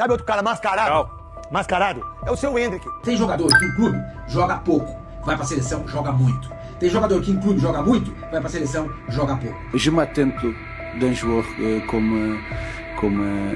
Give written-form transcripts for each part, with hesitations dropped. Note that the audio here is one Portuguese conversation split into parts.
Sabe outro cara mascarado? Tchau. Mascarado? É o seu Hendrick. Tem jogador que em clube joga pouco, vai pra seleção, joga muito. Tem jogador que em clube joga muito, vai pra seleção, joga pouco. Je m'attends d'un joueur comme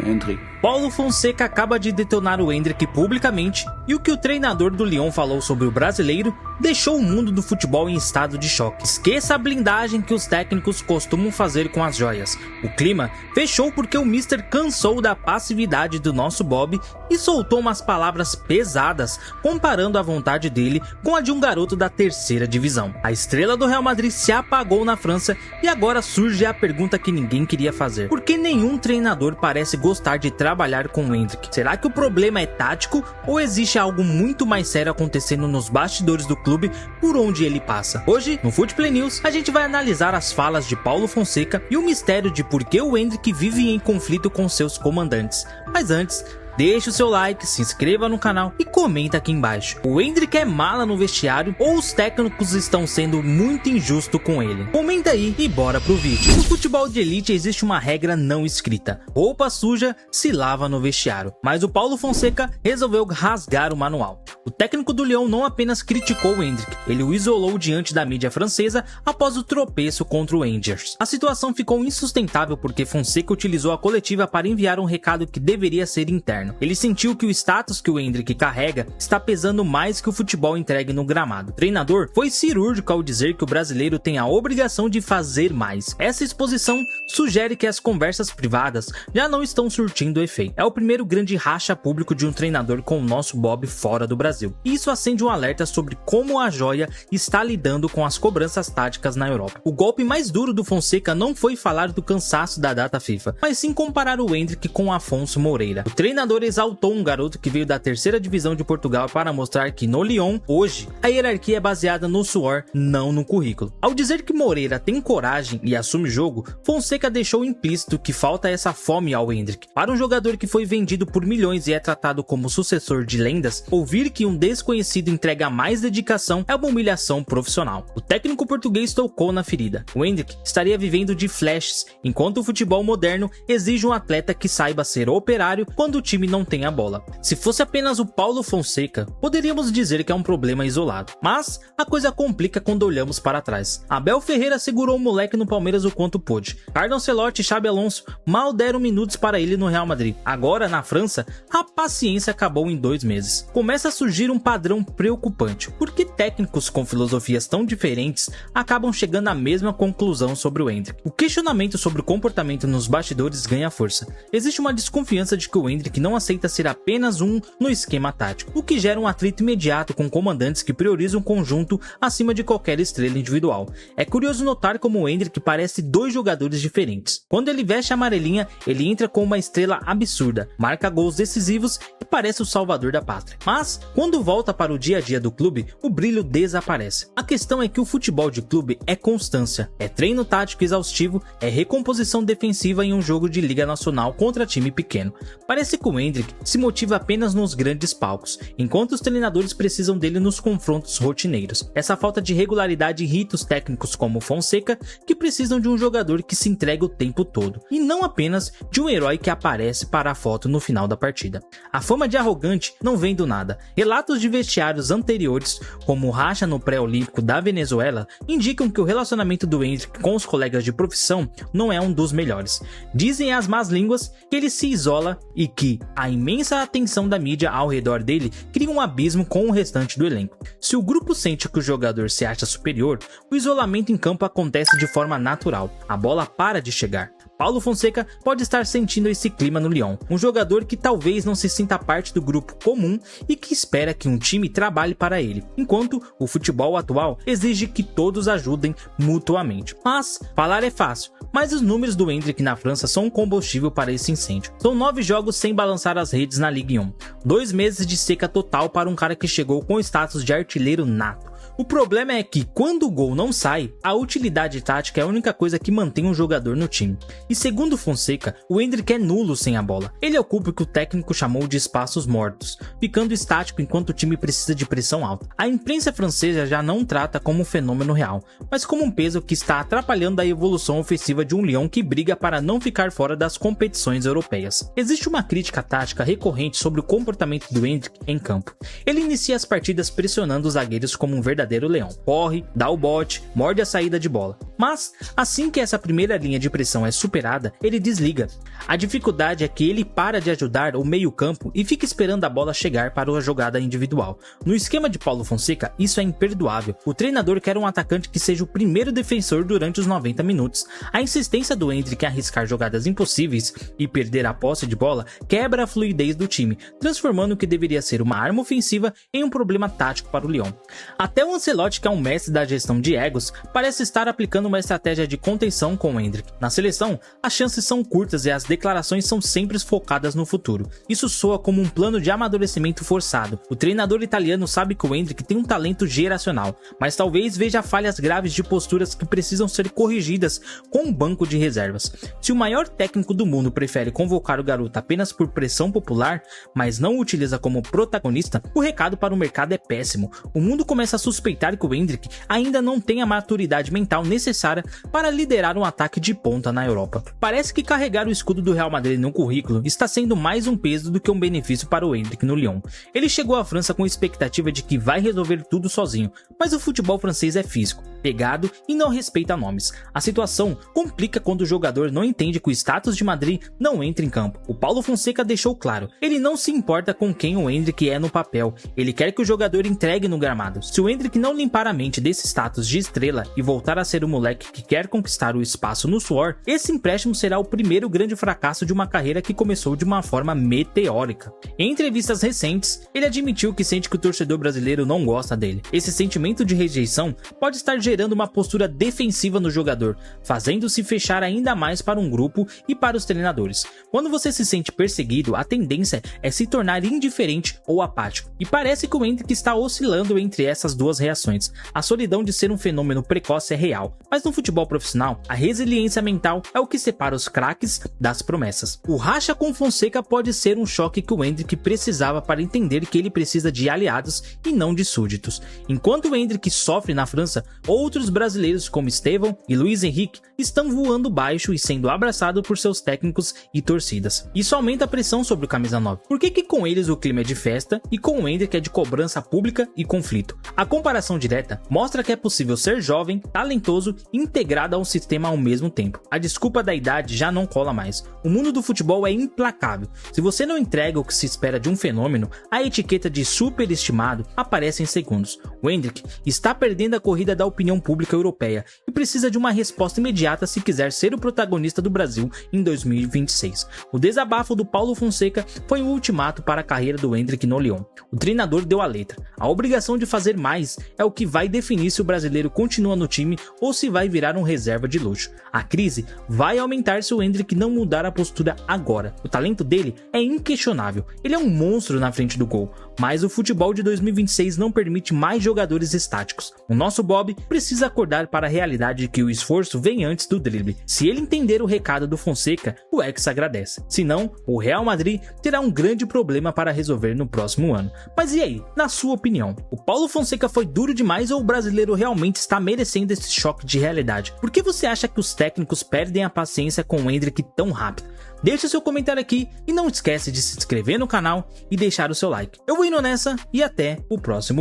Hendrick. Paulo Fonseca acaba de detonar o Hendrick publicamente, e o que o treinador do Lyon falou sobre o brasileiro deixou o mundo do futebol em estado de choque. Esqueça a blindagem que os técnicos costumam fazer com as joias. O clima fechou porque o Mister cansou da passividade do nosso Bob e soltou umas palavras pesadas, comparando a vontade dele com a de um garoto da terceira divisão. A estrela do Real Madrid se apagou na França e agora surge a pergunta que ninguém queria fazer: por que nenhum treinador parece gostar de trabalhar com o Hendrick? Será que o problema é tático ou existe algo muito mais sério acontecendo nos bastidores do clube por onde ele passa? Hoje, no Footplay News, a gente vai analisar as falas de Paulo Fonseca e o mistério de por que o Hendrick vive em conflito com seus comandantes. Mas antes, deixe o seu like, se inscreva no canal e comenta aqui embaixo: o Hendrick é mala no vestiário ou os técnicos estão sendo muito injustos com ele? Comenta aí e bora pro vídeo. No futebol de elite existe uma regra não escrita: roupa suja se lava no vestiário. Mas o Paulo Fonseca resolveu rasgar o manual. O técnico do Lyon não apenas criticou o Hendrick, ele o isolou diante da mídia francesa após o tropeço contra o Angers. A situação ficou insustentável porque Fonseca utilizou a coletiva para enviar um recado que deveria ser interno. Ele sentiu que o status que o Hendrick carrega está pesando mais que o futebol entregue no gramado. O treinador foi cirúrgico ao dizer que o brasileiro tem a obrigação de fazer mais. Essa exposição sugere que as conversas privadas já não estão surtindo efeito. É o primeiro grande racha público de um treinador com o nosso Bob fora do Brasil. Isso acende um alerta sobre como a joia está lidando com as cobranças táticas na Europa. O golpe mais duro do Fonseca não foi falar do cansaço da data FIFA, mas sim comparar o Hendrick com Afonso Moreira. O treinador exaltou um garoto que veio da terceira divisão de Portugal para mostrar que no Lyon, hoje, a hierarquia é baseada no suor, não no currículo. Ao dizer que Moreira tem coragem e assume jogo, Fonseca deixou implícito que falta essa fome ao Hendrick. Para um jogador que foi vendido por milhões e é tratado como sucessor de lendas, ouvir que um desconhecido entrega mais dedicação é uma humilhação profissional. O técnico português tocou na ferida. O Hendrick estaria vivendo de flashes, enquanto o futebol moderno exige um atleta que saiba ser operário quando o time não tem a bola. Se fosse apenas o Paulo Fonseca, poderíamos dizer que é um problema isolado. Mas a coisa complica quando olhamos para trás. Abel Ferreira segurou o moleque no Palmeiras o quanto pôde. Carlo Ancelotti e Xabi Alonso mal deram minutos para ele no Real Madrid. Agora, na França, a paciência acabou em 2 meses. Começa a surgir um padrão preocupante. Por que técnicos com filosofias tão diferentes acabam chegando à mesma conclusão sobre o Hendrick? O questionamento sobre o comportamento nos bastidores ganha força. Existe uma desconfiança de que o Hendrick não aceita ser apenas um no esquema tático, o que gera um atrito imediato com comandantes que priorizam o conjunto acima de qualquer estrela individual. É curioso notar como o Hendrick parece 2 jogadores diferentes. Quando ele veste a amarelinha, ele entra com uma estrela absurda, marca gols decisivos e parece o salvador da pátria. Mas, quando volta para o dia a dia do clube, o brilho desaparece. A questão é que o futebol de clube é constância, é treino tático exaustivo, é recomposição defensiva em um jogo de Liga Nacional contra time pequeno. Parece que o Hendrick se motiva apenas nos grandes palcos, enquanto os treinadores precisam dele nos confrontos rotineiros. Essa falta de regularidade irrita os técnicos como Fonseca, que precisam de um jogador que se entrega o tempo todo, e não apenas de um herói que aparece para a foto no final da partida. A fama de arrogante não vem do nada. Relatos de vestiários anteriores, como o racha no pré-olímpico da Venezuela, indicam que o relacionamento do Hendrick com os colegas de profissão não é um dos melhores. Dizem as más línguas que ele se isola e que a imensa atenção da mídia ao redor dele cria um abismo com o restante do elenco. Se o grupo sente que o jogador se acha superior, o isolamento em campo acontece de forma natural. A bola para de chegar. Paulo Fonseca pode estar sentindo esse clima no Lyon, um jogador que talvez não se sinta parte do grupo comum e que espera que um time trabalhe para ele, enquanto o futebol atual exige que todos ajudem mutuamente. Mas falar é fácil, mas os números do Hendrick na França são um combustível para esse incêndio. São 9 jogos sem balançar as redes na Ligue 1, 2 meses de seca total para um cara que chegou com o status de artilheiro nato. O problema é que, quando o gol não sai, a utilidade tática é a única coisa que mantém um jogador no time. E segundo Fonseca, o Endrick é nulo sem a bola. Ele ocupa o que o técnico chamou de espaços mortos, ficando estático enquanto o time precisa de pressão alta. A imprensa francesa já não trata como um fenômeno real, mas como um peso que está atrapalhando a evolução ofensiva de um Lyon que briga para não ficar fora das competições europeias. Existe uma crítica tática recorrente sobre o comportamento do Endrick em campo. Ele inicia as partidas pressionando os zagueiros como um verdadeiro leão. Corre, dá o bote, morde a saída de bola. Mas, assim que essa primeira linha de pressão é superada, ele desliga. A dificuldade é que ele para de ajudar o meio-campo e fica esperando a bola chegar para a jogada individual. No esquema de Paulo Fonseca, isso é imperdoável. O treinador quer um atacante que seja o primeiro defensor durante os 90 minutos. A insistência do Endrick em arriscar jogadas impossíveis e perder a posse de bola quebra a fluidez do time, transformando o que deveria ser uma arma ofensiva em um problema tático para o Lyon. Até o Ancelotti, que é um mestre da gestão de egos, parece estar aplicando uma estratégia de contenção com o Endrick. Na seleção, as chances são curtas e as declarações são sempre focadas no futuro. Isso soa como um plano de amadurecimento forçado. O treinador italiano sabe que o Endrick tem um talento geracional, mas talvez veja falhas graves de posturas que precisam ser corrigidas com um banco de reservas. Se o maior técnico do mundo prefere convocar o garoto apenas por pressão popular, mas não o utiliza como protagonista, o recado para o mercado é péssimo. O mundo começa a suspeitar que o Endrick ainda não tem a maturidade mental necessária para liderar um ataque de ponta na Europa. Parece que carregar o escudo do Real Madrid no currículo está sendo mais um peso do que um benefício para o Endrick no Lyon. Ele chegou à França com a expectativa de que vai resolver tudo sozinho, mas o futebol francês é físico, pegado e não respeita nomes. A situação complica quando o jogador não entende que o status de Madrid não entra em campo. O Paulo Fonseca deixou claro, ele não se importa com quem o Endrick é no papel, ele quer que o jogador entregue no gramado. Se o Endrick não limpar a mente desse status de estrela e voltar a ser o moleque que quer conquistar o espaço no suor, esse empréstimo será o primeiro grande fracasso de uma carreira que começou de uma forma meteórica. Em entrevistas recentes, ele admitiu que sente que o torcedor brasileiro não gosta dele. Esse sentimento de rejeição pode estar gerando uma postura defensiva no jogador, fazendo-se fechar ainda mais para um grupo e para os treinadores. Quando você se sente perseguido, a tendência é se tornar indiferente ou apático. E parece que o Endrick está oscilando entre essas duas reações. A solidão de ser um fenômeno precoce é real, mas no futebol profissional, a resiliência mental é o que separa os craques das promessas. O racha com Fonseca pode ser um choque que o Endrick precisava para entender que ele precisa de aliados e não de súditos. Enquanto o Endrick sofre na França, outros brasileiros como Estevão e Luiz Henrique estão voando baixo e sendo abraçados por seus técnicos e torcidas. Isso aumenta a pressão sobre o camisa 9. Por que com eles o clima é de festa e com o Endrick é de cobrança pública e conflito? A comparação direta mostra que é possível ser jovem, talentoso e integrado a um sistema ao mesmo tempo. A desculpa da idade já não cola mais. O mundo do futebol é implacável. Se você não entrega o que se espera de um fenômeno, a etiqueta de superestimado aparece em segundos. O Endrick está perdendo a corrida da opinião pública europeia e precisa de uma resposta imediata se quiser ser o protagonista do Brasil em 2026. O desabafo do Paulo Fonseca foi o ultimato para a carreira do Endrick no Lyon. O treinador deu a letra. A obrigação de fazer mais é o que vai definir se o brasileiro continua no time ou se vai virar um reserva de luxo. A crise vai aumentar se o Endrick não mudar a postura agora. O talento dele é inquestionável. Ele é um monstro na frente do gol, mas o futebol de 2026 não permite mais jogadores estáticos. O nosso Bob precisa acordar para a realidade de que o esforço vem antes do drible. Se ele entender o recado do Fonseca, o ex agradece. Se não, o Real Madrid terá um grande problema para resolver no próximo ano. Mas e aí, na sua opinião? O Paulo Fonseca foi duro demais ou o brasileiro realmente está merecendo esse choque de realidade? Por que você acha que os técnicos perdem a paciência com o Endrick tão rápido? Deixe seu comentário aqui e não esquece de se inscrever no canal e deixar o seu like. Eu vou indo nessa e até o próximo vídeo.